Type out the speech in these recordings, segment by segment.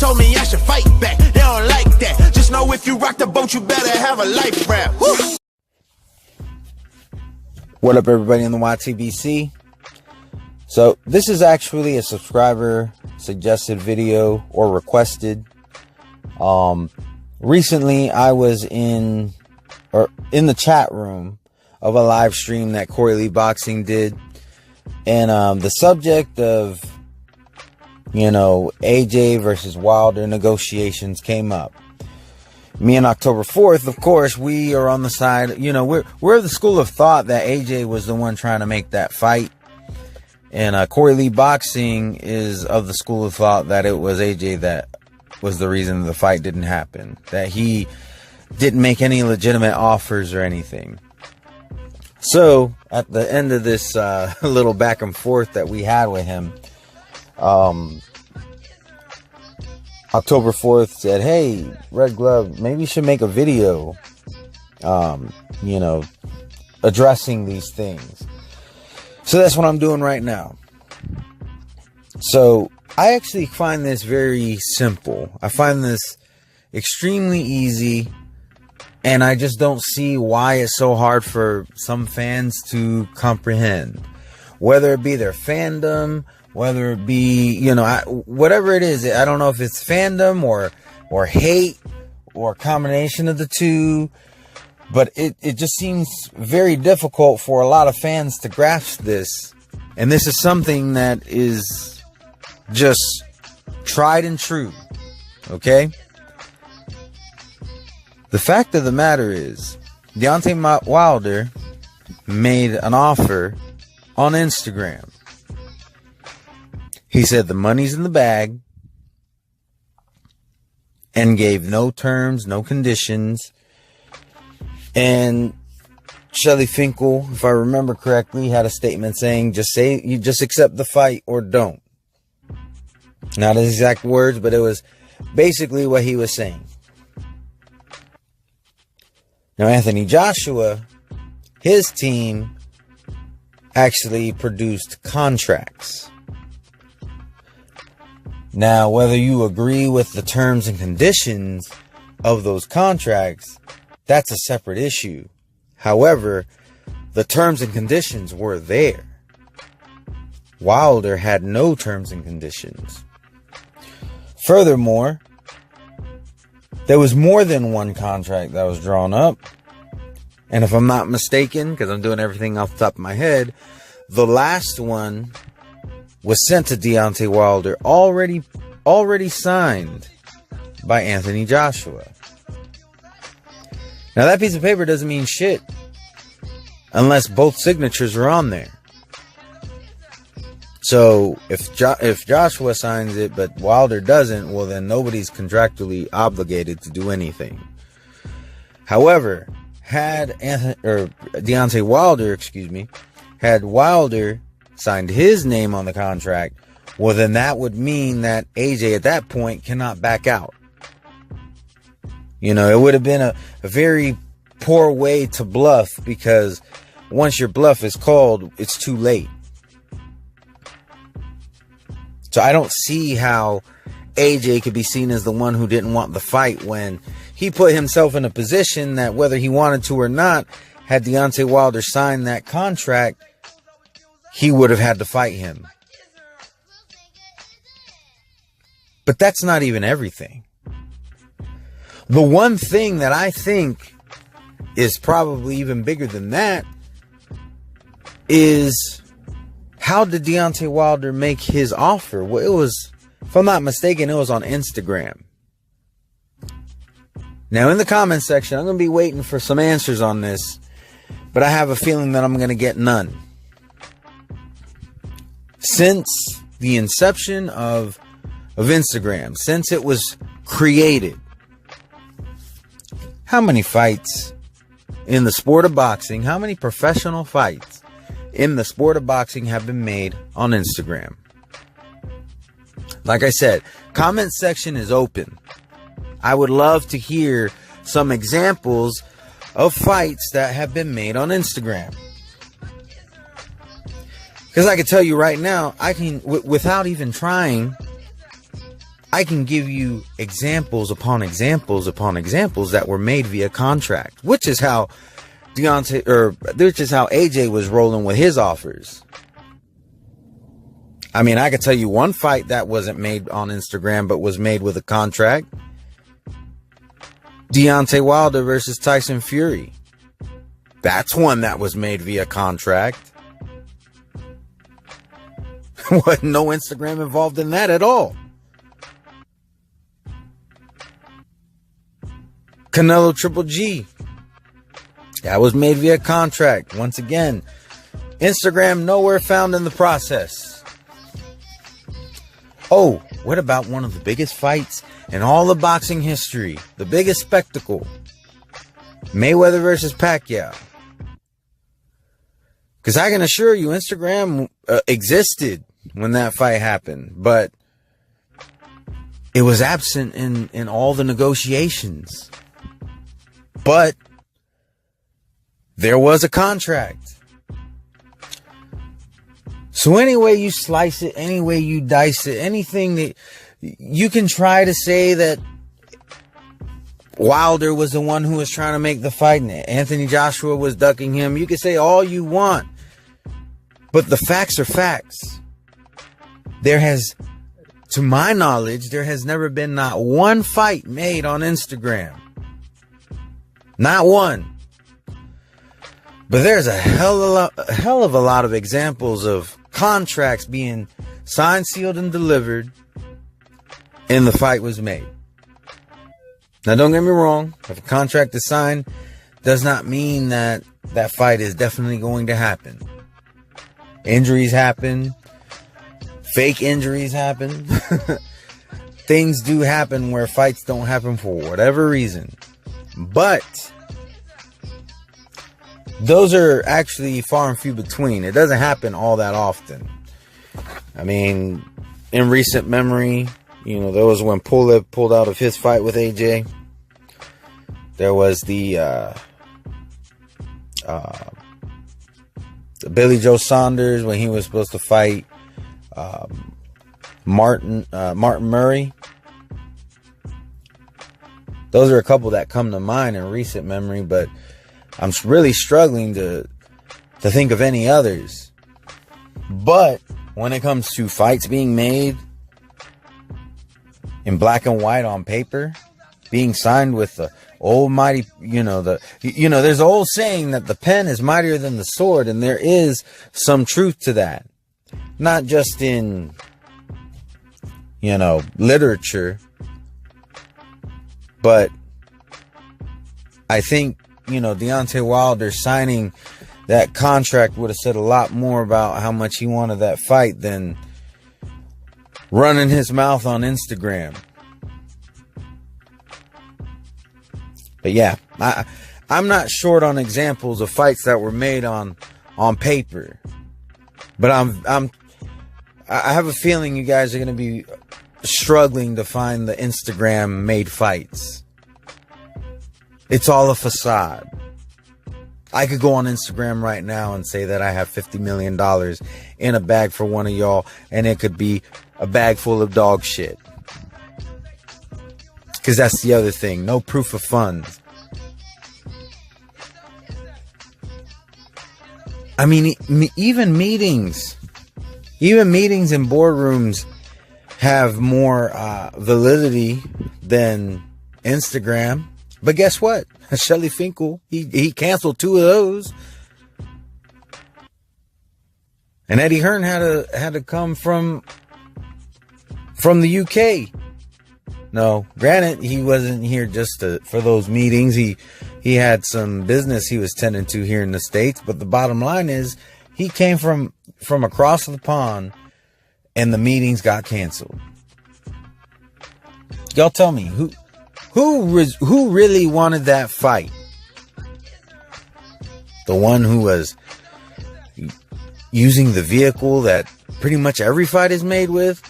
told me I should fight back. They don't like that. Just know if you rock the boat, you better have a life raft. Woo! What up, everybody in the YTBC? So this is actually a subscriber suggested video or requested. Recently I was in the chat room of a live stream that Corey Lee Boxing did, and the subject of, you know, AJ versus Wilder negotiations came up. Me and October 4th, of course, we are on the side, you know, we're the school of thought that AJ was the one trying to make that fight. And Corey Lee Boxing is of the school of thought that it was AJ that was the reason the fight didn't happen. That he didn't make any legitimate offers or anything. So, at the end of this little back and forth that we had with him, October 4th said, hey, Red Glove, maybe you should make a video, you know, addressing these things. So that's what I'm doing right now. So I actually find this very simple. I find this extremely easy, and I just don't see why it's so hard for some fans to comprehend. Whether it be their fandom, whether it be, you know, whatever it is, I don't know if it's fandom or hate or a combination of the two, but it just seems very difficult for a lot of fans to grasp this. And this is something that is just tried and true, okay? The fact of the matter is, Deontay Wilder made an offer on Instagram. He said the money's in the bag and gave no terms, no conditions. And Shelly Finkel, if I remember correctly, had a statement saying, you just accept the fight or don't. Not his exact words, but it was basically what he was saying. Now, Anthony Joshua, his team actually produced contracts. Now, whether you agree with the terms and conditions of those contracts, that's a separate issue. However, the terms and conditions were there. Wilder had no terms and conditions. Furthermore, there was more than one contract that was drawn up. And if I'm not mistaken, because I'm doing everything off the top of my head, the last one was sent to Deontay Wilder already signed by Anthony Joshua. Now, that piece of paper doesn't mean shit unless both signatures are on there. So if Joshua signs it but Wilder doesn't, well, then nobody's contractually obligated to do anything. However, had Deontay Wilder, had Wilder signed his name on the contract, well, then that would mean that AJ at that point cannot back out. You know, it would have been a very poor way to bluff, because once your bluff is called, it's too late. So I don't see how AJ could be seen as the one who didn't want the fight, when he put himself in a position that, whether he wanted to or not, had Deontay Wilder signed that contract, he would have had to fight him. But that's not even everything. The one thing that I think is probably even bigger than that is, how did Deontay Wilder make his offer? Well, it was, if I'm not mistaken, it was on Instagram. Now, in the comment section, I'm going to be waiting for some answers on this, but I have a feeling that I'm going to get none. Since the inception of Instagram, since it was created, how many fights in the sport of boxing, how many professional fights in the sport of boxing have been made on Instagram? Like I said, comment section is open. I would love to hear some examples of fights that have been made on Instagram. Because I can tell you right now, I can, without even trying, I can give you examples upon examples upon examples that were made via contract, which is how AJ was rolling with his offers. I mean, I could tell you one fight that wasn't made on Instagram, but was made with a contract. Deontay Wilder versus Tyson Fury. That's one that was made via contract. Wasn't no Instagram involved in that at all. Canelo Triple G. That was made via contract. Once again, Instagram nowhere found in the process. Oh, what about one of the biggest fights in all of boxing history? The biggest spectacle. Mayweather versus Pacquiao. Because I can assure you, Instagram existed when that fight happened. But it was absent in all the negotiations. But there was a contract. So any way you slice it, any way you dice it, anything that you can try to say that Wilder was the one who was trying to make the fight and Anthony Joshua was ducking him. You can say all you want. But the facts are facts. There has, to my knowledge, there has never been not one fight made on Instagram. Not one. But there's a hell of a lot of examples of contracts being signed, sealed, and delivered, and the fight was made. Now, don't get me wrong. If a contract is signed, does not mean that that fight is definitely going to happen. Injuries happen. Fake injuries happen. Things do happen where fights don't happen for whatever reason. But those are actually far and few between. It doesn't happen all that often. I mean, in recent memory, there was when Pulev pulled out of his fight with AJ. There was the Billy Joe Saunders when he was supposed to fight Martin Murray. Those are a couple that come to mind in recent memory, but I'm really struggling to think of any others. But when it comes to fights being made in black and white on paper, being signed with the almighty, there's an old saying that the pen is mightier than the sword, and there is some truth to that. Not just in, literature, but I think, Deontay Wilder signing that contract would have said a lot more about how much he wanted that fight than running his mouth on Instagram. But yeah, I'm not short on examples of fights that were made on paper. But I have a feeling you guys are going to be struggling to find the Instagram made fights. It's all a facade. I could go on Instagram right now and say that I have $50 million in a bag for one of y'all, and it could be a bag full of dog shit. Because that's the other thing. No proof of funds. I mean, even meetings in boardrooms have more validity than Instagram. But guess what? Shelly Finkel, he canceled 2 of those. And Eddie Hearn had to come from the UK. No, granted, he wasn't here just for those meetings. He had some business he was tending to here in the States. But the bottom line is, he came from across the pond, and the meetings got canceled. Y'all tell me, who really wanted that fight? The one who was using the vehicle that pretty much every fight is made with?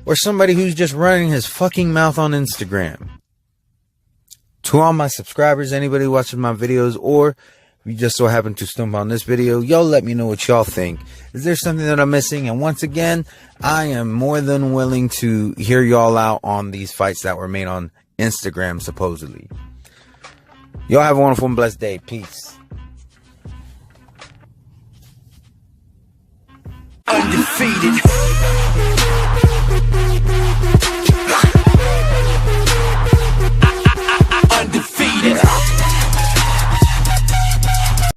Or somebody who's just running his fucking mouth on Instagram? To all my subscribers, anybody watching my videos, or you just so happen to stumble on this video, yo, let me know what y'all think. Is there something that I'm missing? And once again, I am more than willing to hear y'all out on these fights that were made on Instagram, supposedly. Y'all have a wonderful and blessed day. Peace. Undefeated.